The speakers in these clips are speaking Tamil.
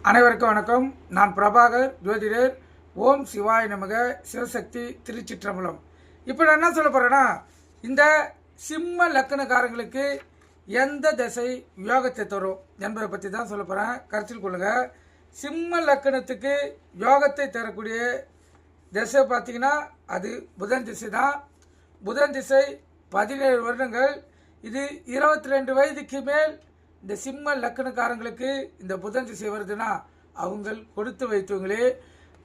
அனைவருக்கும் வணக்கம். நான் பிரபாகர், ஜோதிடர். ஓம் சிவாய நமக. சிவசக்தி, திருச்சிற்றம்பலம். இப்போ நான் என்ன சொல்ல போகிறேன்னா, இந்த சிம்ம லக்கணக்காரங்களுக்கு எந்த திசை யோகத்தை தரும் என்பதை பற்றி தான் சொல்ல போகிறேன். கருத்தில் கொள்ளுங்கள். சிம்ம லக்கணத்துக்கு யோகத்தை தரக்கூடிய திசை பார்த்திங்கன்னா அது புதன் திசை தான். புதன் திசை 17 வருடங்கள். இது 22 வயதுக்கு மேல் இந்த சிம்ம லக்கணக்காரங்களுக்கு இந்த புதன் திசை வருதுன்னா அவங்க கொடுத்து வைத்தவங்களே.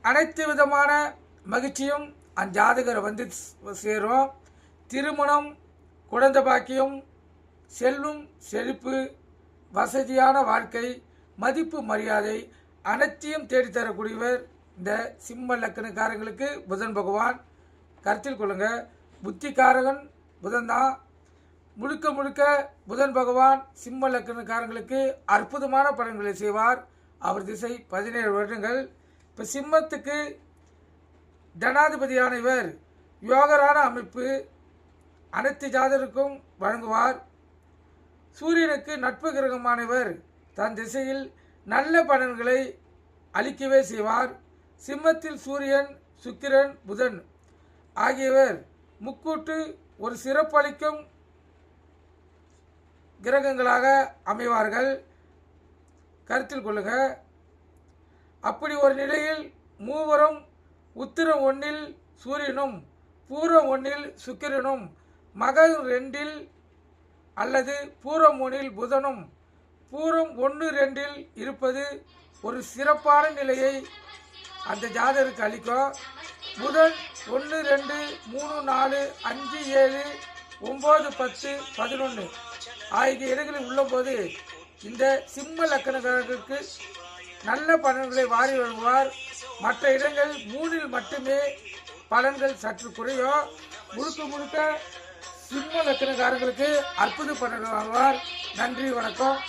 அனைத்து விதமான மகிழ்ச்சியும் அந்த ஜாதகரை வந்து சேரும். திருமணம், குழந்தை பாக்கியம், செல்வம், செழிப்பு, வசதியான வாழ்க்கை, மதிப்பு, மரியாதை அனைத்தையும் தேடித்தரக்கூடியவர் இந்த சிம்ம லக்கணக்காரங்களுக்கு புதன் பகவான். கருத்தில் கொள்ளுங்க. புத்திக்காரகன் புதன் தான். முழுக்க முழுக்க புதன் பகவான் சிம்ம லக்கணக்காரங்களுக்கு அற்புதமான பலன்களை செய்வார். அவர் திசை 17 வருடங்கள். இப்போ சிம்மத்துக்கு ஜனாதிபதியான இவர் யோகரான அமைப்பு அனைத்து ஜாதகருக்கும் வழங்குவார். சூரியனுக்கு நட்பு கிரகமானவர் தன் திசையில் நல்ல பலன்களை அளிக்கவே செய்வார். சிம்மத்தில் சூரியன், சுக்கிரன், புதன் ஆகியவர் முக்கூட்டு ஒரு சிறப்பளிக்கும் கிரகங்களாக அமைவார்கள். கருத்தில் கொள்ளுங்க. அப்படி ஒரு நிலையில் மூவரும் உத்திரம் 1 சூரியனும், பூரம் 1 சுக்கிரனும், மகம் 2 அல்லது பூரம் 1 புதனும், பூரம் 1, 2 இருப்பது ஒரு சிறப்பான நிலையை அந்த ஜாதகருக்கு அளிக்கும். புதன் 1, 2, 3, 4, 5, 7, 9, 10, 11 ஆகிய இடங்களில் உள்ளபோது இந்த சிம்ம லக்கணக்காரர்களுக்கு நல்ல பலன்களை வாரி வழங்குவார். மற்ற இடங்கள் 3 மட்டுமே பலன்கள் சற்று குறையும். முழுக்க முழுக்க சிம்ம லக்கணக்காரர்களுக்கு அற்புத பலன்கள் வாங்குவார். நன்றி, வணக்கம்.